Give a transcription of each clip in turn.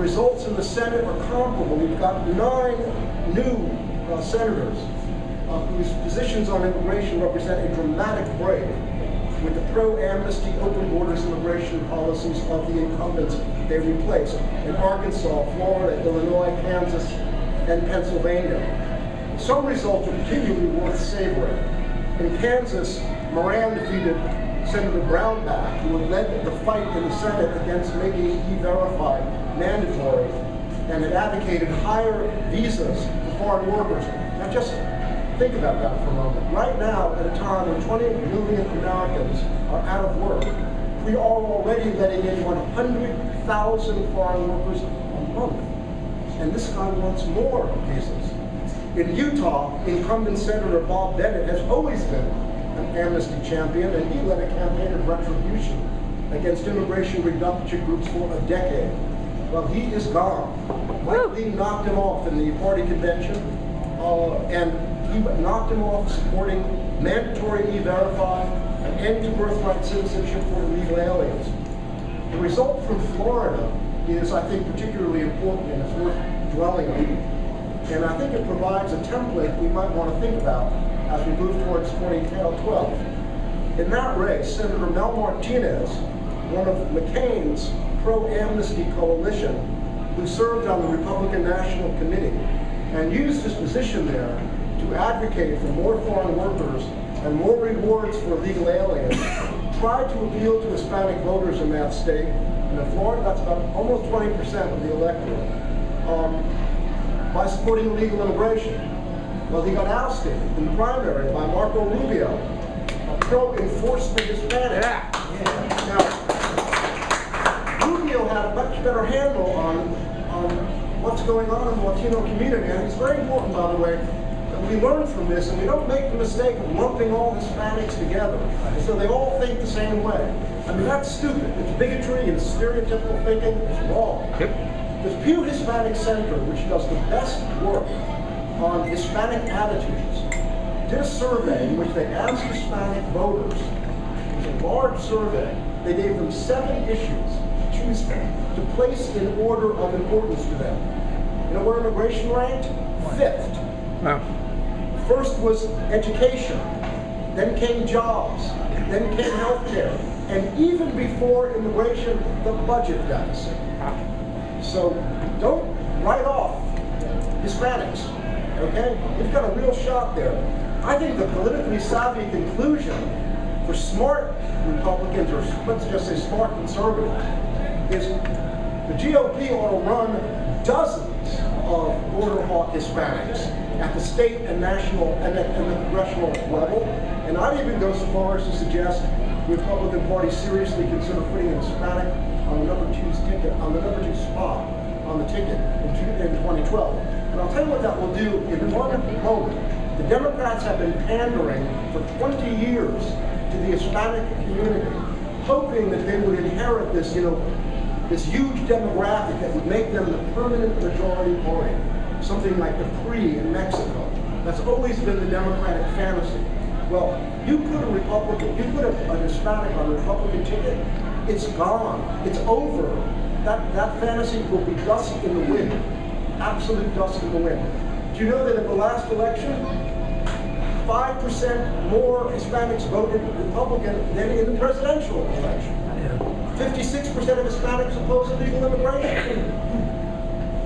results in the Senate are comparable. We've got 9 new senators whose positions on immigration represent a dramatic break with the pro-amnesty, open borders immigration policies of the incumbents they replaced in Arkansas, Florida, Illinois, Kansas, and Pennsylvania. Some results are particularly worth savoring. In Kansas, Moran defeated Senator Brownback, who had led the fight in the Senate against making E-Verify mandatory and had advocated higher visas for foreign workers. Now just think about that for a moment. Right now, at a time when 20 million Americans are out of work, we are already letting in 100,000 foreign workers a month. And this guy wants more visas. In Utah, incumbent Senator Bob Bennett has always been an amnesty champion, and he led a campaign of retribution against immigration reduction groups for a decade. Well, he is gone. Mike Lee knocked him off in the party convention, and he knocked him off supporting mandatory E-Verify, an end to birthright citizenship for illegal aliens. The result from Florida is, I think, particularly important and it's worth dwelling on. And I think it provides a template we might want to think about as we move towards 2012. In that race, Senator Mel Martinez, one of McCain's pro-amnesty coalition, who served on the Republican National Committee and used his position there to advocate for more foreign workers and more rewards for illegal aliens, tried to appeal to Hispanic voters in that state. And in Florida, that's about almost 20% of the electorate, by supporting illegal immigration. Well, he got ousted in the primary by Marco Rubio, a pro-enforcement Hispanic. Now, Rubio had a much better handle on what's going on in the Latino community, and it's very important, by the way, that we learn from this and we don't make the mistake of lumping all Hispanics together so they all think the same way. I mean, that's stupid. It's bigotry and stereotypical thinking. It's wrong. The Pew Hispanic Center, which does the best work on Hispanic attitudes, did a survey in which they asked Hispanic voters. It was a large survey. They gave them 7 issues to choose from to place in order of importance to them. You know where immigration ranked? 5th. Wow. First was education, then came jobs, then came healthcare, and even before immigration, the budget deficit. So don't write off Hispanics, okay? We've got a real shot there. I think the politically savvy conclusion for smart Republicans, or let's just say smart conservatives, is the GOP ought to run dozens of border hawk Hispanics at the state and national and the congressional level. And I'd even go so far as to suggest the Republican Party seriously consider putting a Hispanic on the number 2 spot on the ticket in 2012. And I'll tell you what that will do in one moment. The Democrats have been pandering for 20 years to the Hispanic community, hoping that they would inherit this, this huge demographic that would make them the permanent majority party. Something like the PRI in Mexico. That's always been the Democratic fantasy. Well, you put a Republican, you put a Hispanic on a Republican ticket, it's gone. It's over. That fantasy will be dust in the wind. Absolute dust in the wind. Do you know that in the last election, 5% more Hispanics voted Republican than in the presidential election? 56% of Hispanics oppose illegal immigration.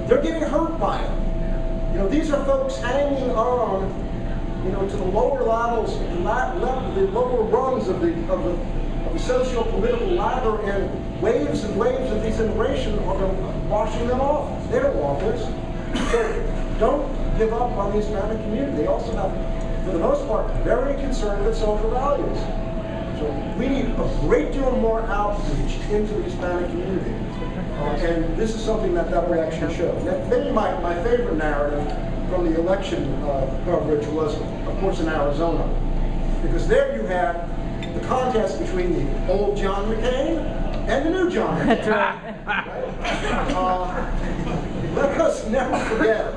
They're getting hurt by it. These are folks hanging on, to the lower levels, the lower rungs of the socio-political ladder, and waves of these immigration are washing them off. They don't want this. So don't give up on the Hispanic community. They also have, for the most part, very conservative social values. So we need a great deal more outreach into the Hispanic community. And this is something that election showed. Maybe my favorite narrative from the election coverage was, of course, in Arizona. Because there you had the contest between the old John McCain and the new John McCain. That's right. Let us never forget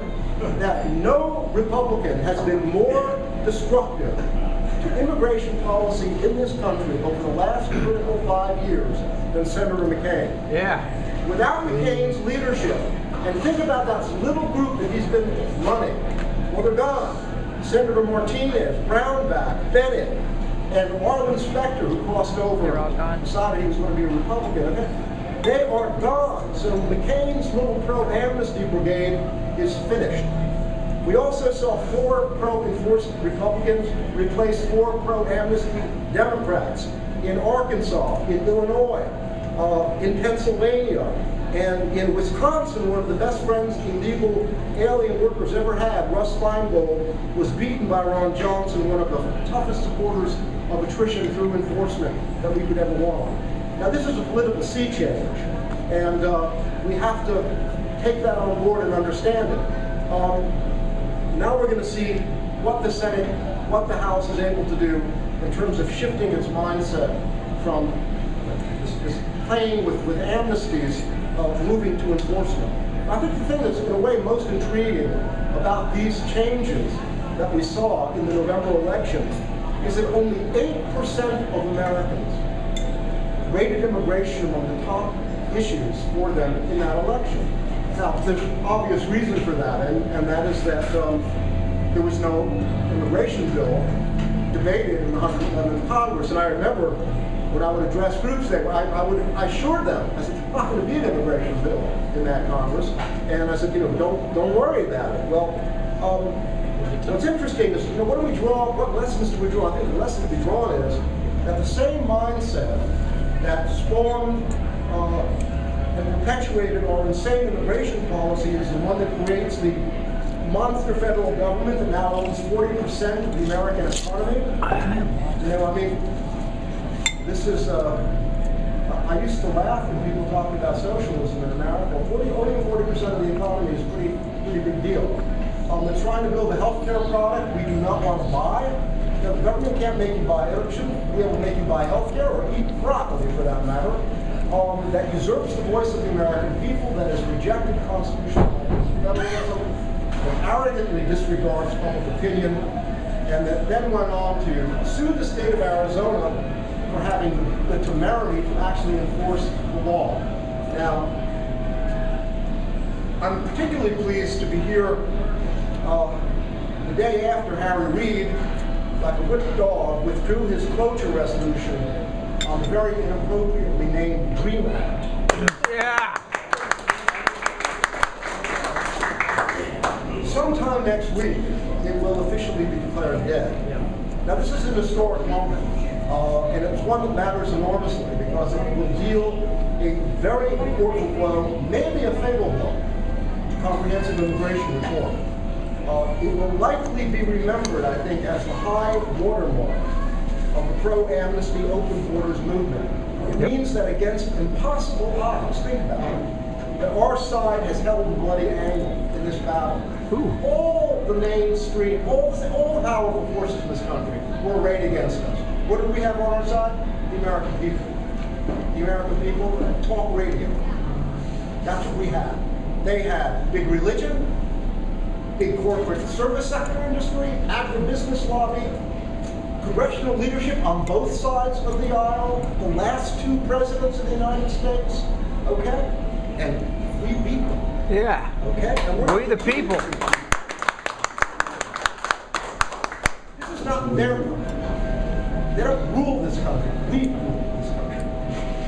that no Republican has been more destructive to immigration policy in this country over the last critical 5 years than Senator McCain. Yeah. Without McCain's leadership, and think about that little group that he's been running, well, they're gone. Senator Martinez, Brownback, Bennett, and Arlen Specter, who crossed over and decided he was going to be a Republican, okay? They are gone. So McCain's little pro-amnesty brigade is finished. We also saw 4 pro-enforcement Republicans replace 4 pro-amnesty Democrats in Arkansas, in Illinois, in Pennsylvania, and in Wisconsin. One of the best friends illegal alien workers ever had, Russ Feingold, was beaten by Ron Johnson, one of the toughest supporters of attrition through enforcement that we could ever want. Now this is a political sea change, and we have to take that on board and understand it. Now we're going to see what the Senate, what the House is able to do in terms of shifting its mindset from this playing with amnesties, moving to enforcement. I think the thing that's in a way most intriguing about these changes that we saw in the November election is that only 8% of Americans rated immigration among the top issues for them in that election. Now, there's an obvious reason for that, and that is that there was no immigration bill debated in the 111th Congress. And I remember when I would address groups there, I assured them, I said, there's not going to be an immigration bill in that Congress. And I said, don't worry about it. Well, what's interesting is, what do we draw, what lessons do we draw? I think the lesson to be drawn is that the same mindset that spawned and perpetuated our insane immigration policy is the one that creates the monster federal government that now owns 40% of the American economy. This is, I used to laugh when people talked about socialism in America. Owning 40% of the economy is a pretty big deal. They're trying to build a healthcare product we do not want to buy. The government can't make you buy, shouldn't be able to make you buy healthcare or eat broccoli for that matter. That usurps the voice of the American people, that has rejected constitutional federalism, that arrogantly disregards public opinion, and that then went on to sue the state of Arizona for having the temerity to actually enforce the law. Now, I'm particularly pleased to be here the day after Harry Reid, like a whipped dog, withdrew his cloture resolution on the very inappropriately named DREAM Act. Yeah. Sometime next week, it will officially be declared dead. Now, this is an historic moment, and it's one that matters enormously because it will deal a very important blow, maybe a fatal blow, to comprehensive immigration reform. It will likely be remembered, I think, as the high watermark of the pro-amnesty open borders movement. It means that against impossible odds, think about it, that our side has held the bloody angle in this battle. All the mainstream, all the powerful forces in this country were arrayed against us. What did we have on our side? The American people. The American people talk radio. That's what we had. They had big religion, big corporate service sector industry, agribusiness lobby, congressional leadership on both sides of the aisle, the last 2 presidents of the United States, okay? And we beat them. Yeah. Okay? And We the people. This is not their country. They don't rule this country. We rule this country.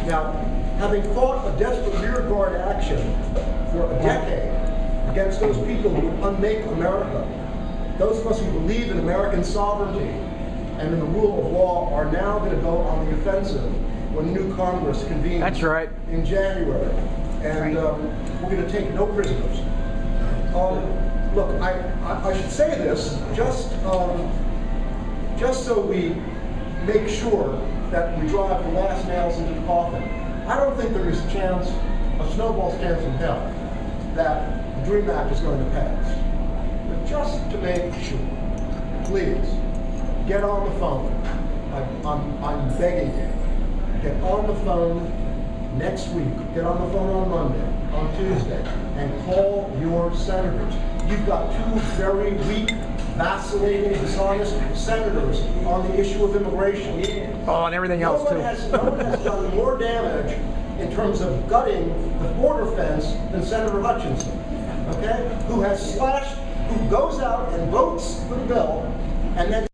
Now, having fought a desperate rearguard action for a decade against those people who would unmake America, those of us who believe in American sovereignty and in the rule of law are now going to go on the offensive when the new Congress convenes. That's right. In January. And we're going to take no prisoners. Look, I should say this just so we make sure that we drive the last nails into the coffin. I don't think there is a chance, a snowball's chance in hell, that the DREAM Act is going to pass. But just to make sure, please, get on the phone. I'm begging you. Get on the phone next week. Get on the phone on Monday, on Tuesday, and call your senators. You've got 2 very weak, vacillating, dishonest senators on the issue of immigration. Oh, and everything else too. No one has done more damage in terms of gutting the border fence than Senator Hutchinson, okay? Who has slashed, who goes out and votes for the bill, and then